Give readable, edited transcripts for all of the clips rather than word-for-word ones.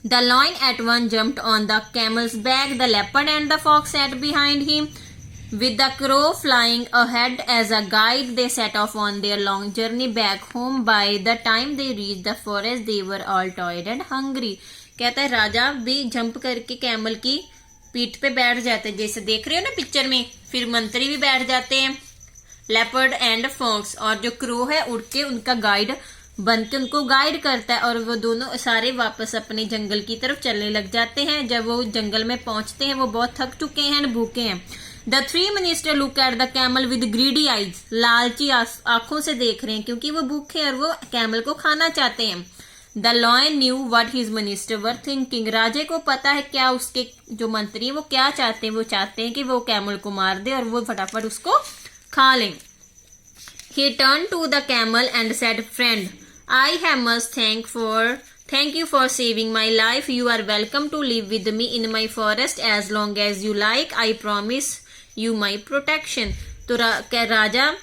The lion at once jumped on the camel's back. The leopard and the fox sat behind him, with the crow flying ahead as a guide. They set off on their long journey back home. By the time they reached the forest, they were all tired and hungry. कहता है राजा भी jump करके camel की पीठ पे बैठ जाते हैं, जैसे देख रहे हो ना पिक्चर में। फिर मंत्री भी बैठ जाते हैं, लेपर्ड एंड फॉक्स, और जो क्रो है उड़ के उनका गाइड बन के उनको गाइड करता है, और वो दोनों सारे वापस अपने जंगल की तरफ चलने लग जाते हैं। जब वो जंगल में पहुंचते हैं वो बहुत थक चुके हैं, भूखे हैं। The three minister look at the camel with greedy eyes. लालची आंखों से देख रहे हैं क्योंकि वो भूखे हैं और वो कैमल को खाना चाहते हैं। The lion knew what his minister were thinking. राजे को पता है क्या उसके जो मंत्री वो क्या चाहते हैं। वो चाहते हैं कि वो कैमल को मार दे और वो फटाफट उसको खा लें। He turned to the camel and said, "Friend, I must thank you for saving my life. You are welcome to live with me in my forest as long as you like. I promise you my protection." तो राजा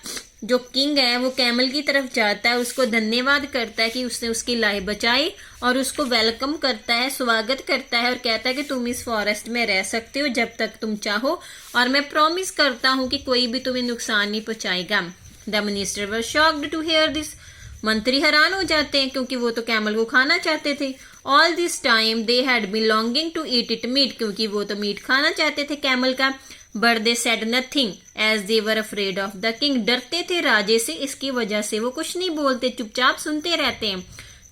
जो king है वो camel की तरफ जाता है, उसको धन्यवाद करता है कि उसने उसकी लाइफ बचाई, और उसको वेलकम करता है, स्वागत करता है, और कहता है कि तुम इस फॉरेस्ट में रह सकते हो जब तक तुम चाहो, और मैं प्रॉमिस करता हूं कि कोई भी तुम्हें नुकसान नहीं पहुंचाएगा। The minister were shocked to hear this. मंत्री हैरान हो जाते हैं क्योंकि वो तो कैमल को खाना चाहते थे। All this time they had been longing to eat it meat, क्योंकि वो तो मीट खाना चाहते थे कैमल का। But they said nothing as they were afraid of the king. डरते थे राजे से, इसकी वजह से वो कुछ नहीं बोलते, चुपचाप सुनते रहते हैं।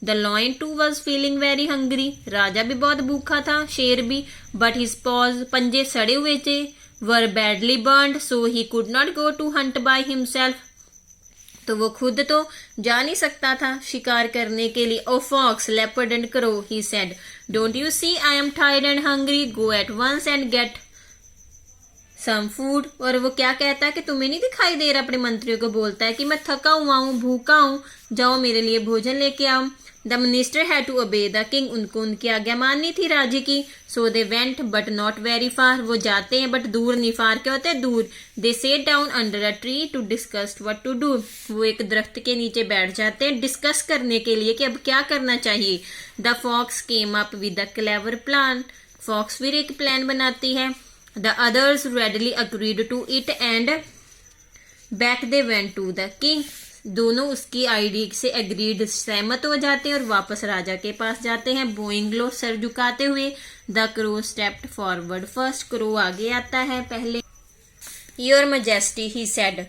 The lion too was feeling very hungry. राजा भी बहुत भूखा था, शेर भी। बट हिज पॉज, पंजे सड़े हुए थे, were badly burned, so he could not go to hunt by himself. तो वो खुद तो जा नहीं सकता था शिकार करने के लिए। Oh fox, leopard and crow, he said, don't you see I am tired and hungry, go at once and get some food. और वो क्या कहता है कि तुम्हें नहीं दिखाई दे रहा, अपने मंत्रियों को बोलता है कि मैं थका हुआ हूँ, भूखा हूँ, जाओ मेरे लिए भोजन लेके आओ। The minister had to obey the king. उनको उनकी आज्ञा माननी थी राजे की। So they went but not very far. वो जाते हैं बट दूर नहीं। फार क्या होता है? दूर। They set down under a tree to discuss what to do. वो एक दरख्त के नीचे बैठ जाते हैं डिस्कस करने के लिए कि अब क्या करना चाहिए। The fox came up with a clever plan. Fox फिर एक प्लान बनाती है। The others readily agreed to it and back they went to the king. दोनों उसकी आइडिया से एग्रीड, सहमत हो जाते हैं और वापस राजा के पास जाते हैं बोइंग लो, सर झुकाते हुए। The crow stepped forward first. Crow आगे आता है पहले। Your majesty, he said,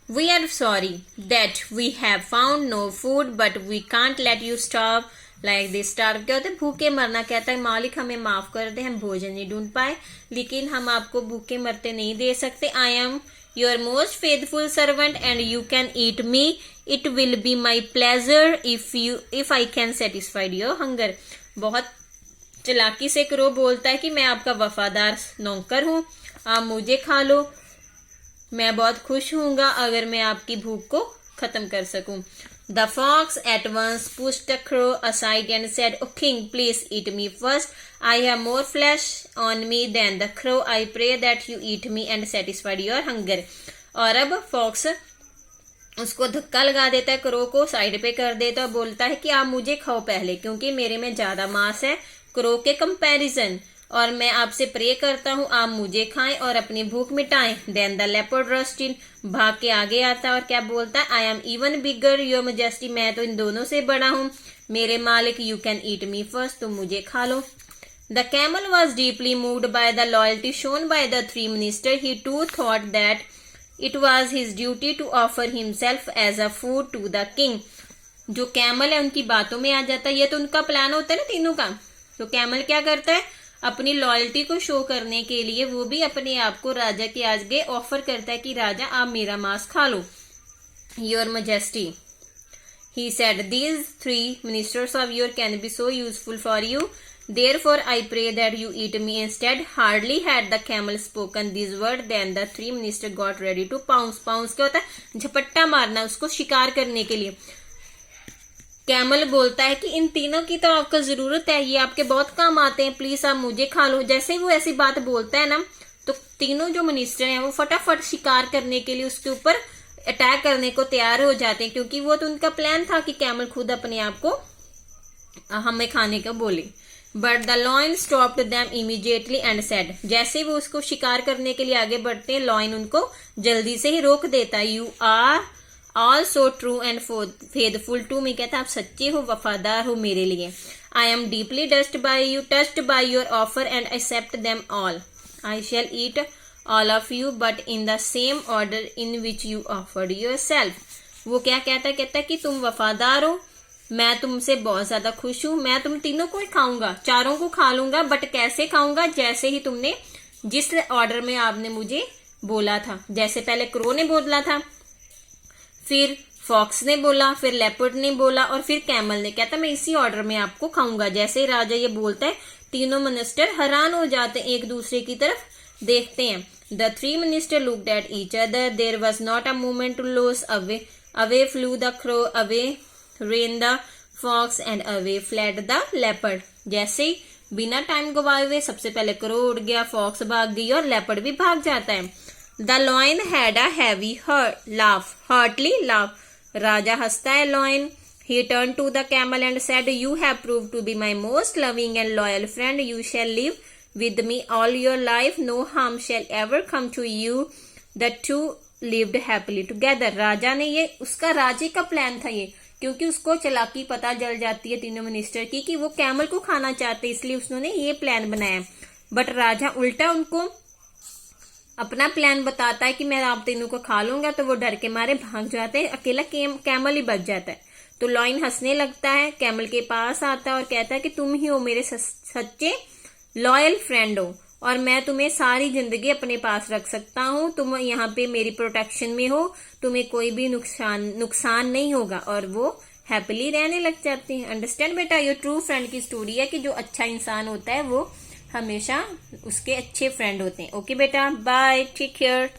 we are sorry that we have found no food but we can't let you starve like this. Starve क्या होता है? भूखे मरना। कहता है मालिक हमें माफ कर दे, हम भोजन नहीं ढूंढ पाए, लेकिन हम आपको भूखे मरते नहीं दे सकते। I am your most faithful servant and you can eat me. It will be my pleasure if I can satisfied your hunger. बहुत चालाकी से क्रो बोलता है कि मैं आपका वफादार नौकर हूं, आप मुझे खा लो, मैं बहुत खुश हूंगा अगर मैं आपकी भूख को खत्म कर सकूं। The fox at once pushed the crow aside and said, "O king, please eat me first. I have more flesh on me than the crow. I pray that you eat me and satisfy your hunger." और अब fox उसको धक्का लगा देता है, crow को side पे कर देता है, बोलता है कि आप मुझे खाओ पहले क्योंकि मेरे में ज्यादा मांस है क्रो के कंपैरिजन, और मैं आपसे प्रे करता हूँ आप मुझे खाएं और अपनी भूख मिटाएं। Then the leopard rushed in, भाग के आगे आता है और क्या बोलता है? I am even bigger your majesty, मैं तो इन दोनों से बड़ा हूँ मेरे मालिक। You can eat me first, तुम मुझे खा लो। The camel was deeply moved by the loyalty shown by the three minister. He too thought that it was his duty to offer himself as a food to the king. जो camel है उनकी बातों में आ जाता है, ये तो उनका प्लान होता है ना तीनों का। तो कैमल क्या करता है? अपनी लॉयल्टी को शो करने के लिए वो भी अपने आप को राजा के आगे ऑफर करता है कि राजा आप मेरा मांस खा लो। Your majesty, he said, these three ministers of your can be so useful for you, therefore I pray that you eat me instead. Hardly had the camel spoken this word then the three minister got ready to pounce. Pounce क्या होता है? झपट्टा मारना, उसको शिकार करने के लिए। Camel बोलता है कि इन तीनों की तो आपको जरूरत है, ये आपके बहुत काम आते हैं, प्लीज आप मुझे खा लो। जैसे ही वो ऐसी बात बोलता है ना, तो तीनों जो मिनिस्टर हैं वो फटाफट शिकार करने के लिए उसके ऊपर अटैक करने को तैयार हो जाते हैं, क्योंकि वो तो उनका प्लान था कि कैमल खुद अपने आप को हमें खाने को बोले। But the lion stopped them immediately and said, जैसे ही वो उसको शिकार करने के लिए आगे बढ़ते हैं, लॉयन उनको जल्दी से ही रोक देता है। You are all so true and faithful to me, कहता है आप सच्चे हो, वफादार हो मेरे लिए। I am deeply touched by your offer and accept them all. I shall eat all of you but in the same order in which you offered yourself. वो क्या कहता है कि तुम वफादार हो, मैं तुमसे बहुत ज्यादा खुश हूं, मैं तुम तीनों को ही खाऊंगा, चारों को खा लूंगा, बट कैसे खाऊंगा, जैसे ही तुमने जिस ऑर्डर में आपने मुझे बोला था। जैसे पहले क्रो ने बोला था, फिर फॉक्स ने बोला, फिर लेपर्ड ने बोला और फिर कैमल ने। कहता मैं इसी ऑर्डर में आपको खाऊंगा। जैसे ही राजा ये बोलता है, तीनों मिनिस्टर हैरान हो जाते हैं, एक दूसरे की तरफ देखते हैं। The three minister looked at each other, there was not a moment to lose. Away flew the crow, away ran the fox and away fled the leopard. जैसे ही बिना टाइम गवाए हुए सबसे पहले क्रो उड़ गया, फॉक्स भाग गई और लेपर्ड भी भाग जाता है। The lion had a heavy heartly laugh. राजा हंसता है lion. He turned to the camel and said, You have proved to be my most loving and loyal friend. You shall live with me all your life. No harm shall ever come to you. The two lived happily together. राजा ने ये उसका राजे का plan था ये, क्योंकि उसको चालाकी पता चल जाती है तीनों मिनिस्टर की कि वो कैमल को खाना चाहते, इसलिए उसने ये प्लान बनाया। बट राजा उल्टा उनको अपना प्लान बताता है कि मैं आप तीनों को खा लूंगा, तो वो डर के मारे भाग जाते हैं, अकेला कैमल ही बच जाता है। तो लॉयन हंसने लगता है, कैमल के पास आता है और कहता है कि तुम ही हो मेरे सच्चे लॉयल फ्रेंड हो और मैं तुम्हें सारी जिंदगी अपने पास रख सकता हूँ। तुम यहाँ पे मेरी प्रोटेक्शन में हो, तुम्हें कोई भी नुकसान नहीं होगा। और वो हैप्पीली रहने लग जाते हैं। अंडरस्टैंड बेटा, ये ट्रू फ्रेंड की स्टोरी है कि जो अच्छा इंसान होता है वो हमेशा उसके अच्छे फ्रेंड होते हैं। ओके बेटा, बाय, टेक केयर।